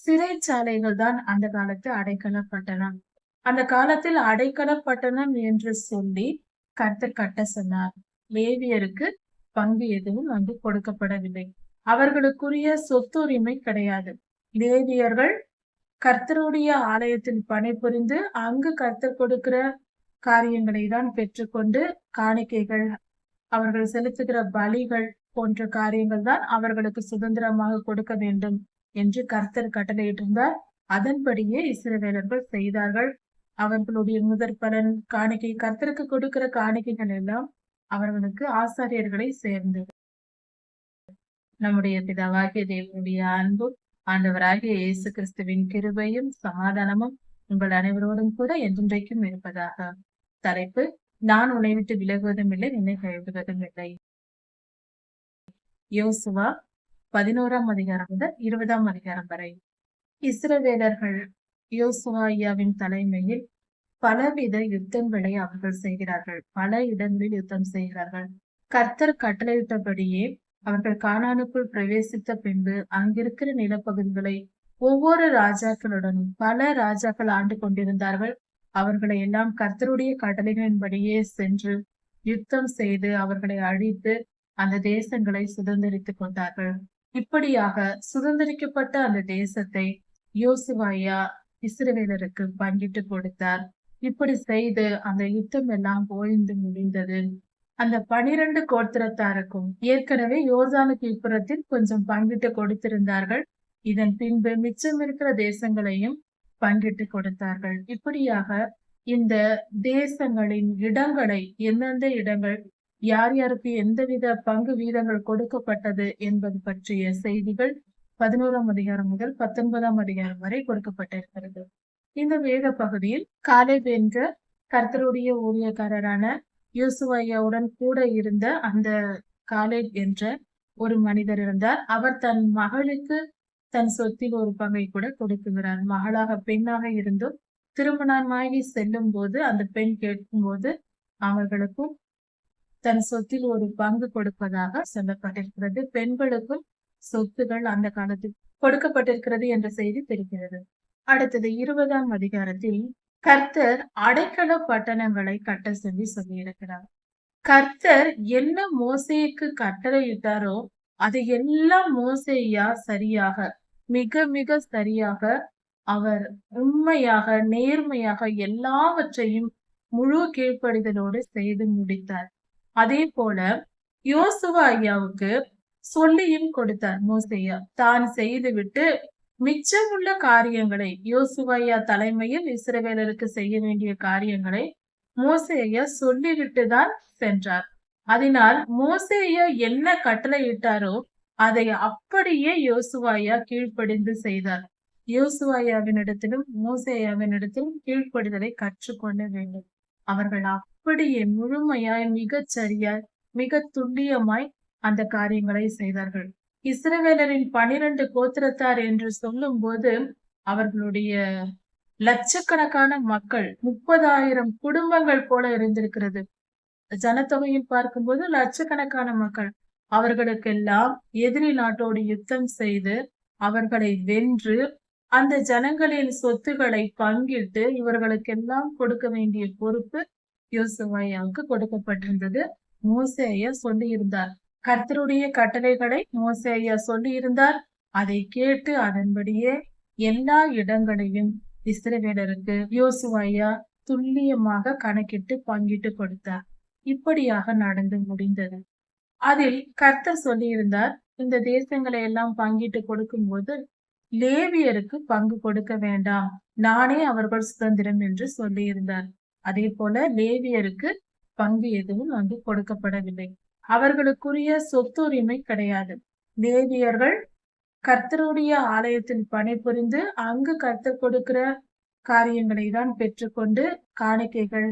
சிறைச்சாலைகள் தான் அந்த காலத்து அடைக்கல பட்டணம். அந்த காலத்தில் அடைக்கல பட்டணம் என்று சொல்லி கர்த்தர் கட்ட சொன்னார். லேவியருக்கு பங்கு எதுவும் அங்கு கொடுக்கப்படவில்லை. அவர்களுக்குரிய சொத்துரிமை கிடையாது. லேவியர்கள் கர்த்தருடைய ஆலயத்தில் பணிபுரிந்து அங்கு கர்த்தர் கொடுக்கிற காரியங்களை தான் பெற்றுக்கொண்டு காணிக்கைகள், அவர்கள் செலுத்துகிற பலிகள் போன்ற காரியங்கள் தான் அவர்களுக்கு சுதந்திரமாக கொடுக்க வேண்டும் என்று கர்த்தர் கட்டளையிட்டிருந்தார். அதன்படியே இஸ்ரவேலர்கள் செய்தார்கள். அவர்களுடைய முதற் பலன் காணிக்கை, கர்த்தருக்கு கொடுக்கிற காணிக்கைகள் எல்லாம் அவர்களுக்கு ஆசாரியர்களை சேர்ந்தது. நம்முடைய பிதாவாகிய தேவனுடைய அன்பும் ஆண்டவராகிய இயேசு கிறிஸ்துவின் கிருபையும் சமாதானமும் உங்கள் அனைவரோடும் கூட என்றென்றைக்கும் இருப்பதாக. தலைப்பு: நான் உன்னை விட்டு விலகுவதும் இல்லை, என்னை கைவிடுவதும் இல்லை. யோசுவா 11ஆம் அதிகாரம் முதல் 20ஆம் அதிகாரம் வரை. இஸ்ரவேலர்கள் யோசுவா ஐயாவின் தலைமையில் பலவித யுத்தங்களை அவர்கள் செய்கிறார்கள். பல இடங்களில் யுத்தம் செய்கிறார்கள். கர்த்தர் கட்டளையிட்டபடியே அவர்கள் கானானுக்குள் பிரவேசித்த பின்பு அங்கிருக்கிற நிலப்பகுதிகளை ஒவ்வொரு ராஜாக்களுடனும் பல ராஜாக்கள் ஆண்டு கொண்டிருந்தார்கள். அவர்களை எல்லாம் கர்த்தருடைய கட்டளைகளின்படியே சென்று யுத்தம் செய்து அவர்களை அழித்து அந்த தேசங்களை சுதந்திரித்துக் கொண்டார்கள். இப்படியாக சுதந்திரிக்கப்பட்ட அந்த தேசத்தை யோசுவாயா இஸ்ரவேலருக்கு பங்கிட்டு கொடுத்தார். இப்படி செய்து அந்த யுத்தம் எல்லாம் ஓய்ந்து முடிந்தது. அந்த 12 கோத்திரத்தாருக்கும் ஏற்கனவே யோர்தானுக்கு இப்புறத்தில் கொஞ்சம் பங்கிட்டு கொடுத்திருந்தார்கள். இதன் பின்பு மிச்சம் இருக்கிற தேசங்களையும் பங்கிட்டு கொடுத்தார்கள். இப்படியாக இந்த தேசங்களின் இடங்களை, எந்தெந்த இடங்கள், யார் யாருக்கு எந்தவித பங்கு வீதங்கள் கொடுக்கப்பட்டது என்பது பற்றிய செய்திகள் 11ஆம் அதிகாரம் முதல் 19ஆம் அதிகாரம் வரை கொடுக்கப்பட்டிருக்கிறது. இந்த வேத பகுதியில் காலேப் என்ற கர்த்தருடைய ஊழியக்காரரான யோசுவாவுடன் கூட இருந்த அந்த காலேப் என்ற ஒரு மனிதர் இருந்தார். அவர் தன் மகளுக்கு தன் சொத்தில் ஒரு பங்கை கூட கொடுக்குகிறார். மகளாக பெண்ணாக இருந்தும் திருமணமாகி செல்லும் போது அந்த பெண் கேட்கும் போது அவர்களுக்கும் தன் சொத்தில் ஒரு பங்கு கொடுப்பதாக சொல்லப்பட்டிருக்கிறது. பெண்களுக்கும் சொத்துகள் அந்த காலத்தில் கொடுக்கப்பட்டிருக்கிறது என்ற செய்தி தெரிகிறது. அடுத்தது 20ஆம் அதிகாரத்தில் கர்த்தர் அடைக்கல பட்டணங்களை கட்ட சொல்லி இருக்கிறார். கர்த்தர் என்ன மோசேக்கு கட்டளையிட்டாரோ அதை எல்லாம் மோசேயா சரியாக, மிக மிக சரியாக, அவர் உண்மையாக, நேர்மையாக எல்லாவற்றையும் முழு கீழ்ப்படிதலோடு செய்து முடித்தார். அதே போல யோசுவா ஐயாவுக்கு சொல்லியும் கொடுத்தார். மோசேயா தான் செய்துவிட்டு மிச்சமுள்ள காரியங்களை, யோசுவா ஐயா தலைமையில் இஸ்ரவேலருக்கு செய்ய வேண்டிய காரியங்களை மோசேயா சொல்லிவிட்டு தான் சென்றார். அதனால் மோசேயா என்ன கட்டளையிட்டாரோ அதை அப்படியே யோசுவா ஐயா கீழ்ப்படிந்து செய்தார். யோசுவா ஐயாவினிடத்திலும் மோசேயாவினிடத்திலும் கீழ்ப்படிதலை கற்றுக்கொள்ள வேண்டும். அவர்கள் அப்படியே முழுமையாய், மிகச் சரியாய், மிக துல்லியமாய் அந்த காரியங்களை செய்தார்கள். இஸ்ரவேலரின் 12 கோத்திரத்தார் என்று சொல்லும் போது அவர்களுடைய லட்சக்கணக்கான மக்கள், 30,000 குடும்பங்கள் போல இருந்திருக்கிறது. ஜனத்தொகையில் பார்க்கும்போது லட்சக்கணக்கான மக்கள். அவர்களுக்கெல்லாம் எதிரி நாட்டோடு யுத்தம் செய்து அவர்களை வென்று அந்த ஜனங்களின் சொத்துக்களை பங்கிட்டு இவர்களுக்கெல்லாம் கொடுக்க வேண்டிய பொறுப்பு யோசுவாவுக்கு கொடுக்கப்பட்டிருந்தது. மோசேயா சொல்லி இருந்தார். கர்த்தருடைய கட்டளைகளை மோசேயா சொல்லி இருந்தார். அதை கேட்டு அதன்படியே எல்லா இடங்களையும் இஸ்ரவேலருக்கு யோசுவாயா துல்லியமாக கணக்கிட்டு பங்கிட்டு கொடுத்தார். இப்படியாக நடந்து முடிந்தது. அதில் கர்த்தர் சொல்லியிருந்தார், இந்த தேசங்களை எல்லாம் பங்கிட்டு கொடுக்கும் போது லேவியருக்கு பங்கு கொடுக்க வேண்டாம், நானே அவர்கள் சுதந்திரம் என்று சொல்லியிருந்தார். அதே போல லேவியருக்கு பங்கு எதுவும் அங்கு கொடுக்கப்படவில்லை. அவர்களுக்குரிய சொத்துரிமை கிடையாது. லேவியர்கள் கர்த்தருடைய ஆலயத்தில் பணிபுரிந்து அங்கு கர்த்தர் கொடுக்கிற காரியங்களை தான் பெற்றுக்கொண்டு காணிக்கைகள்,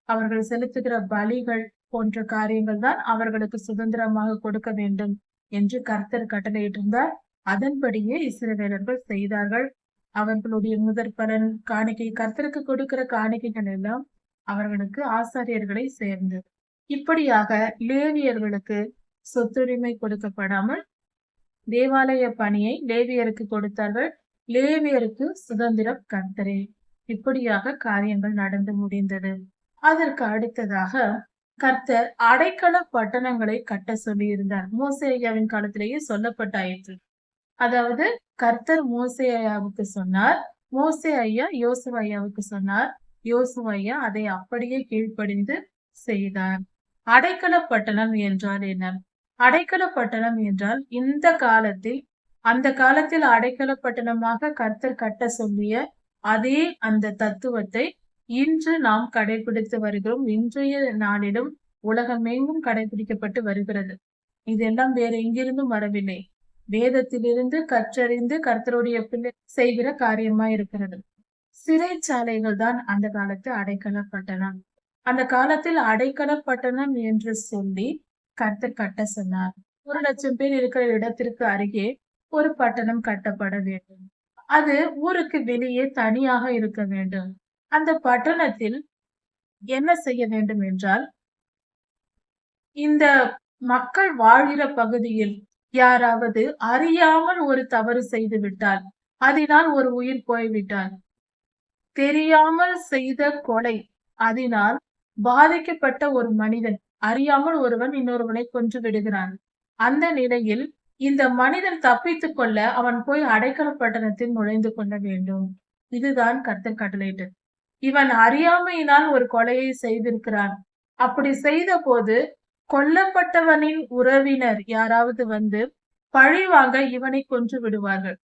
அவர்கள் செலுத்துகிற பலிகள் போன்ற காரியங்கள் தான் அவர்களுக்கு சுதந்திரமாக கொடுக்க வேண்டும் என்று கர்த்தர் கட்டளையிட்டிருந்தார். அதன்படியே இஸ்ரவேலர்கள் செய்தார்கள். அவர்களுடைய முதற் பலன் காணிக்கை, கர்த்தருக்கு கொடுக்கிற காணிக்கைகள் எல்லாம் அவர்களுக்கு ஆசாரியர்களை சேர்ந்தது. இப்படியாக லேவியர்களுக்கு சொத்துரிமை கொடுக்கப்படாமல் தேவாலய பணியை லேவியருக்கு கொடுத்தார்கள். லேவியருக்கு சுதந்திரம் கர்த்தரே. இப்படியாக காரியங்கள் நடந்து முடிந்தது. அதற்கு அடுத்ததாக கர்த்தர் அடைக்கல பட்டணங்களை கட்ட சொல்லி இருந்தார். மோசே ஐயாவின் காலத்திலேயே சொல்லப்பட்டாயிற்று. அதாவது கர்த்தர் மோசே ஐயாவுக்கு சொன்னார். மோசே ஐயா யோசுவா ஐயாவுக்கு சொன்னார். யோசுவா ஐயா அதை அப்படியே கீழ்ப்படிந்து செய்தார். அடைக்கல பட்டணம் என்றால் என்ன? அடைக்கல பட்டணம் என்றால் இந்த காலத்தில் அந்த காலத்தில் அடைக்கல பட்டணமாக கர்த்தர் கட்ட சொல்லிய அதே அந்த தத்துவத்தை இன்று நாம் கடைபிடித்து வருகிறோம். இன்றைய நாளிலும் உலகமெங்கும் கடைபிடிக்கப்பட்டு வருகிறது. இதெல்லாம் வேற எங்கிருந்தும் வரவில்லை. வேதத்திலிருந்து கற்றறிந்து கர்த்தருடைய பிள்ளை செய்கிற காரியமா இருக்கிறது. சிறைச்சாலைகள் தான் அந்த காலத்து அடைக்கல பட்டணம். அந்த காலத்தில் அடைக்கல பட்டணம் என்று சொல்லி கர்த்தர் கட்ட சொன்னார். 1,00,000 பேர் இருக்கிற இடத்திற்கு அருகே ஒரு பட்டணம் கட்டப்பட வேண்டும். அது ஊருக்கு வெளியே தனியாக இருக்க வேண்டும். அந்த பட்டணத்தில் என்ன செய்ய வேண்டும் என்றால், இந்த மக்கள் வாழ்கிற பகுதியில் யாராவது அறியாமல் ஒரு தவறு செய்து விட்டால், அதனால் ஒரு உயிர் போய்விட்டால், தெரியாமல் செய்த கொலை, அதனால் பாதிக்கப்பட்ட ஒரு மனிதன், அறியாமல் ஒருவன் இன்னொருவனை கொன்று விடுகிறான். அந்த நிலையில் இந்த மனிதன் தப்பித்துக் கொள்ள அவன் போய் அடைக்கல பட்டணத்தில் நுழைந்து கொள்ள வேண்டும். இதுதான் கர்த்தர் கட்டளையிட்டது. இவன் அறியாமையினால் ஒரு கொலையை செய்திருக்கிறான். அப்படி செய்த போது கொல்லப்பட்டவனின் உறவினர் யாராவது வந்து பழிவாங்க இவனை கொன்று விடுவார்கள்.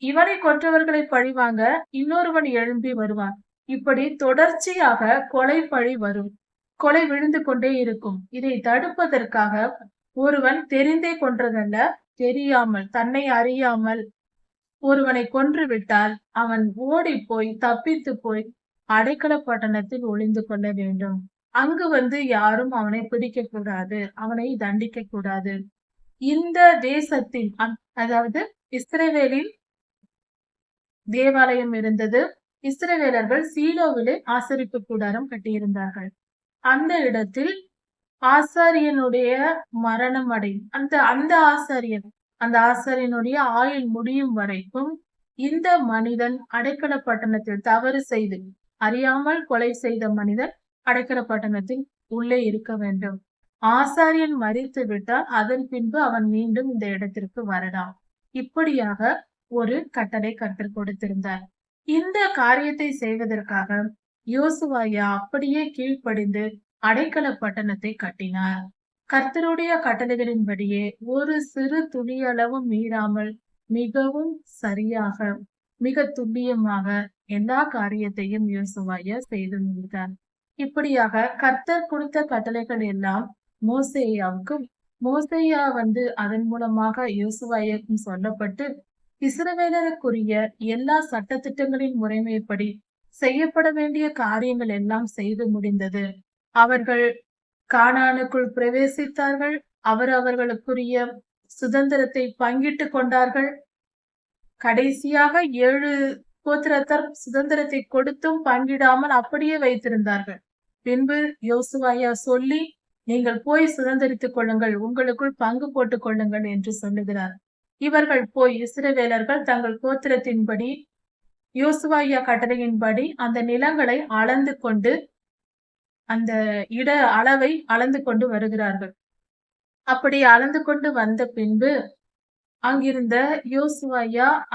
இவனை கொன்றவர்களை பழிவாங்க இன்னொருவன் எழும்பி வருவான். இப்படி தொடர்ச்சியாக கொலை பழி வரும். கொலை விழுந்து கொண்டே இருக்கும். இதை தடுப்பதற்காக ஒருவன் தெரிந்தே கொன்றதல்ல, தெரியாமல் தன்னை அறியாமல் ஒருவனை கொன்று விட்டால் அவன் ஓடி போய் தப்பித்து போய் அடைக்கல பட்டணத்தில் ஒளிந்து கொள்ள வேண்டும். அங்கு வந்து யாரும் அவனை பிடிக்க கூடாது, அவனை தண்டிக்க கூடாது. இந்த தேசத்தில் அதாவது இஸ்ரவேலில் தேவாலயம் இருந்தது. இஸ்ரவேலர்கள் சீலோவிலே ஆசரிப்பு கூடாரம் கட்டியிருந்தார்கள். அந்த இடத்தில் ஆசாரியனுடைய மரணம் அடையும் அந்த ஆசாரியனுடைய ஆயுள் முடியும் வரைக்கும் இந்த மனிதன் அடைக்கல பட்டணத்தில் தவறு செய்து அறியாமல் கொலை செய்த மனிதன் அடைக்கல பட்டணத்தில் உள்ளே இருக்க வேண்டும். ஆசாரியன் மரித்து விட்டால் அதன் பின்பு அவன் மீண்டும் இந்த இடத்திற்கு வரலாம். இப்படியாக ஒரு கட்டளை கர்த்தர் கொடுத்திருந்தார். இந்த காரியத்தை செய்வதற்காக யோசுவா அப்படியே கீழ்ப்படிந்து அடைக்கல பட்டணத்தை கட்டினார். கர்த்தருடைய கட்டளைகளின்படியே ஒரு சிறு துளியளவும் மீறாமல் மிகவும் சரியாக மிக துல்லியமாக எல்லா காரியத்தையும் யோசுவா செய்து முடித்தார். இப்படியாக கர்த்தர் கொடுத்த கட்டளைகள் எல்லாம் மோசேயாவுக்கும் மோசேயா அதன் மூலமாக யோசுவாவுக்கும் சொல்லப்பட்டு இஸ்ரவேலருக்குரிய எல்லா சட்டதிட்டங்களின் முறைமைப்படி செய்யப்பட வேண்டிய காரியங்கள் எல்லாம் செய்து முடிந்தது. அவர்கள் கானானுக்குள் பிரவேசித்தார்கள். அவர்களுக்குரிய சுதந்திரத்தை பங்கிட்டு கொண்டார்கள். கடைசியாக 7 கோத்திரத்தார் சுதந்திரத்தை கொடுத்தும் பங்கிடாமல் அப்படியே வைத்திருந்தார்கள். பின்பு யோசுவா சொல்லி, நீங்கள் போய் சுதந்திரித்துக் கொள்ளுங்கள், உங்களுக்குள் பங்கு போட்டுக் கொள்ளுங்கள் என்று சொல்லுகிறார். இவர்கள் போய் இஸ்ரவேலர்கள் தங்கள் கோத்திரத்தின்படி யோசுவா கட்டளையின்படி அந்த நிலங்களை அளந்து கொண்டு அந்த இட அளவை அளந்து கொண்டு வருகிறார்கள். அப்படி அளந்து கொண்டு வந்த பின்பு அங்கிருந்த யோசுவா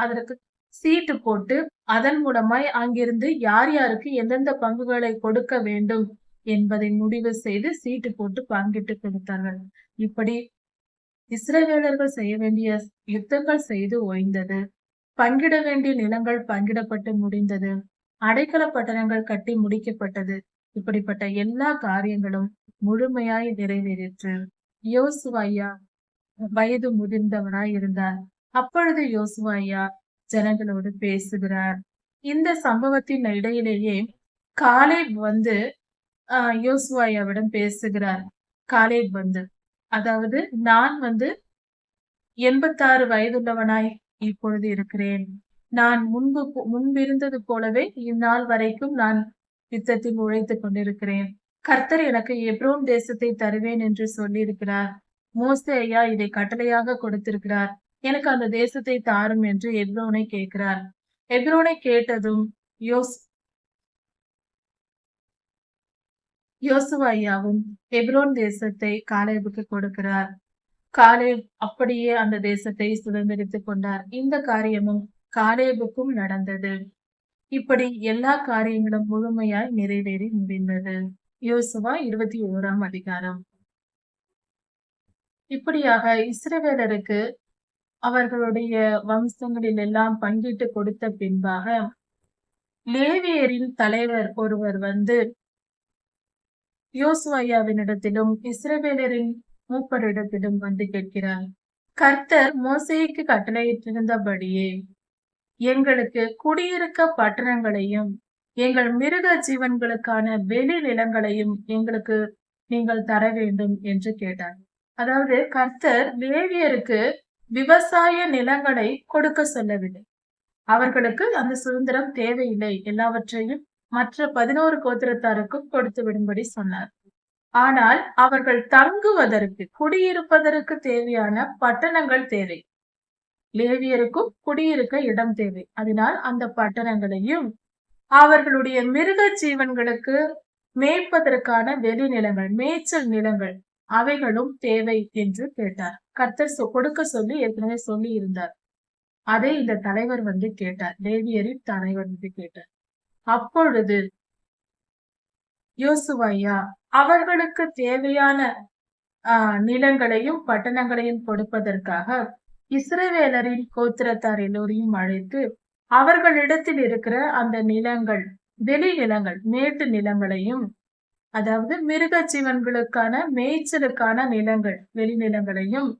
அதற்கு சீட்டு போட்டு அதன் மூலமாய் அங்கிருந்து யார் யாருக்கு எந்தெந்த பங்குகளை கொடுக்க வேண்டும் என்பதை முடிவு செய்து சீட்டு போட்டு பங்கிட்டு கொடுத்தார்கள். இப்படி இஸ்ரவேலர்கள் செய்ய வேண்டிய யுத்தங்கள் செய்து ஓய்ந்தது. பங்கிட வேண்டிய நிலங்கள் பங்கிடப்பட்டு முடிந்தது. அடைக்கல பட்டணங்கள் கட்டி முடிக்கப்பட்டது. இப்படிப்பட்ட எல்லா காரியங்களும் முழுமையாய் நிறைவேறிற்று. யோசுவா வயது முதிர்ந்தவராய் இருந்தார். அப்பொழுது யோசுவா ஜனங்களோடு பேசுகிறார். இந்த சம்பவத்தின் இடையிலேயே காலேப் யோசுவாவிடம் பேசுகிறார். காலேப் அதாவது நான் 86 வயதுள்ளவனாய் இப்பொழுது இருக்கிறேன். நான் முன்பிருந்தது போலவே இந்நாள் வரைக்கும் நான் யுத்தத்தில் உழைத்துக் கொண்டிருக்கிறேன். கர்த்தர் எனக்கு எப்ரோன் தேசத்தை தருவேன் என்று சொல்லி இருக்கிறார். மோசே இதை கட்டளையாக கொடுத்திருக்கிறார். எனக்கு அந்த தேசத்தை தாரும் என்று எப்ரோனை கேட்கிறார். எப்ரோனை கேட்டதும் யோஸ் யோசுவா ஐயாவும் எப்ரோன் தேசத்தை காலேபுக்கு கொடுக்கிறார். காலேப் அப்படியே அந்த தேசத்தை சுதந்திரித்துக் கொண்டார். இந்த காரியமும் காலேபுக்கும் நடந்தது. இப்படி எல்லா காரியங்களும் முழுமையாய் நிறைவேறி முடிந்தது. யோசுவா 21ஆம் அதிகாரம். இப்படியாக இஸ்ரவேலருக்கு அவர்களுடைய வம்சங்களில் எல்லாம் பங்கிட்டு கொடுத்த பின்பாக லேவியரின் தலைவர் ஒருவர் வந்து யோசுவாவினிடத்திலும் இஸ்ரவேலரின் மூப்பரிடத்திலும் வந்து கேட்கிறார். கர்த்தர் மோசேக்கு கட்டளையிட்டிருந்தபடியே எங்களுக்கு குடியிருக்க பட்டணங்களையும் எங்கள் மிருக ஜீவன்களுக்கான வெளி நிலங்களையும் எங்களுக்கு நீங்கள் தர வேண்டும் என்று கேட்டார். அதாவது கர்த்தர் லேவியருக்கு விவசாய நிலங்களை கொடுக்க சொல்லவில்லை. அவர்களுக்கு அந்த சுதந்திரம் தேவையில்லை. எல்லாவற்றையும் மற்ற 11 கோத்திரத்தாருக்கும் கொடுத்து விடும்படி சொன்னார். ஆனால் அவர்கள் தங்குவதற்கு குடியிருப்பதற்கு தேவையான பட்டணங்கள் தேவை. லேவியருக்கும் குடியிருக்க இடம் தேவை. அதனால் அந்த பட்டணங்களையும் அவர்களுடைய மிருக ஜீவன்களுக்கு மேய்ப்பதற்கான வெளி நிலங்கள், மேய்ச்சல் நிலங்கள் அவைகளும் தேவை என்று கேட்டார். கர்த்தர் கொடுக்க சொல்லி ஏற்கனவே சொல்லி இருந்தார். அதை இந்த தலைவர் வந்து கேட்டார். லேவியரின் தலைவர் வந்து கேட்டார். அப்பொழுது யோசுவா அவர்களுக்கு தேவையான நிலங்களையும் பட்டணங்களையும் கொடுப்பதற்காக இஸ்ரவேலரின் கோத்திரத்தார் எல்லோரையும் அழைத்து அவர்களிடத்தில் இருக்கிற அந்த நிலங்கள், வெளி நிலங்கள், மேட்டு நிலங்களையும், அதாவது மிருக ஜீவன்களுக்கான மேய்ச்சலுக்கான நிலங்கள், வெளி நிலங்களையும்,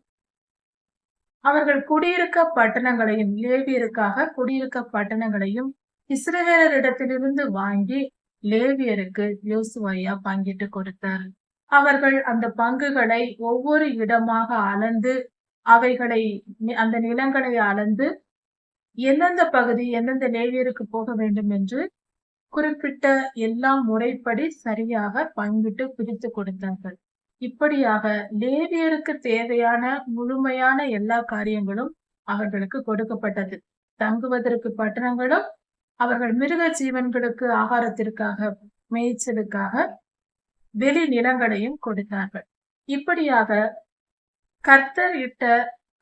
அவர்கள் குடியிருக்க பட்டணங்களையும், லேவியருக்காக குடியிருக்க பட்டணங்களையும் இஸ்ரவேலரிடத்திலிருந்து வாங்கி லேவியருக்கு யோசுவா பங்கிட்டு கொடுத்தார். அவர்கள் அந்த பங்குகளை ஒவ்வொரு இடமாக அளந்து அவைகளை அந்த நிலங்களை அளந்து எந்தெந்த பகுதி எந்தெந்த லேவியருக்கு போக வேண்டும் என்று குறிப்பிட்ட எல்லாம் முறைப்படி சரியாக பங்கிட்டு பிரித்து கொடுத்தார்கள். இப்படியாக லேவியருக்கு தேவையான முழுமையான எல்லா காரியங்களும் அவர்களுக்கு கொடுக்கப்பட்டது. தங்குவதற்கு பட்டணங்களும், அவர்கள் மிருக ஜீவன்களுக்கு ஆகாரத்திற்காக, மேய்ச்சலுக்காக வெளி நிலங்களையும் கொடுத்தார்கள். இப்படியாக கர்த்தர் இட்ட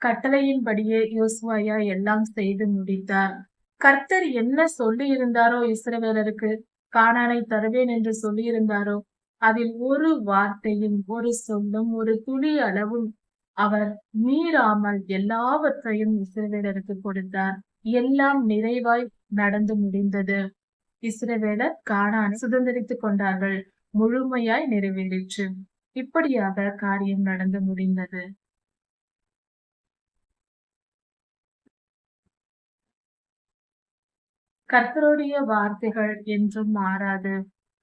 கட்டளையின்படியே யோசுவா எல்லாம் செய்து முடித்தார். கர்த்தர் என்ன சொல்லி இருந்தாரோ இஸ்ரவேலருக்கு, கானானை தருவேன் என்று சொல்லி இருந்தாரோ, அதில் ஒரு வார்த்தையும் ஒரு சொல்லும் ஒரு துளி அளவும் அவர் மீறாமல் எல்லாவற்றையும் இஸ்ரவேலருக்கு கொடுத்தார். எல்லாம் நிறைவாய் நடந்து முடிந்தது. இஸ்ரவேலர் கானானை சுதந்திரித்துக் கொண்டார்கள். முழுமையாய் நிறைவேறிற்று. இப்படியாக காரியம் நடந்து முடிந்தது. கர்த்தருடைய வார்த்தைகள் என்றும் மாறாது.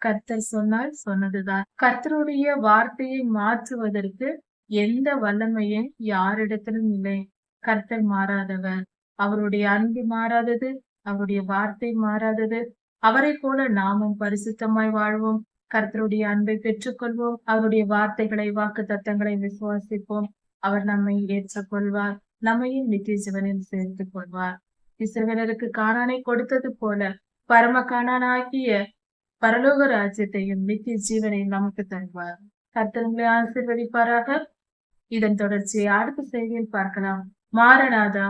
கர்த்தர் சொன்னால் சொன்னதுதான். கர்த்தருடைய வார்த்தையை மாற்றுவதற்கு எந்த வல்லமையும் யாரிடத்திலும் இல்லை. கர்த்தர் மாறாதவர். அவருடைய அன்பு மாறாதது, அவருடைய வார்த்தை மாறாதது. அவரை போல நாமும் பரிசுத்தமாய் வாழ்வோம். கர்த்தருடைய அன்பை பெற்றுக்கொள்வோம். அவருடைய வார்த்தைகளை, வாக்கு தத்தங்களை விசுவாசிப்போம். அவர் நம்மை ஏற்றுக்கொள்வார். நம்மையும் நித்திய ஜீவனில் சேர்த்துக் கொள்வார். இஸ்ரவேலருக்கு கானானை கொடுத்தது போல பரம கானானாகிய பரலோக ராஜ்யத்தையும் நித்திய ஜீவனையும் நமக்கு தருவார். கர்த்தர் உங்களை ஆசீர்வதிப்பாராக. இதன் தொடர்ச்சியை அடுத்த செய்தியில் பார்க்கலாம். மாரநாதா.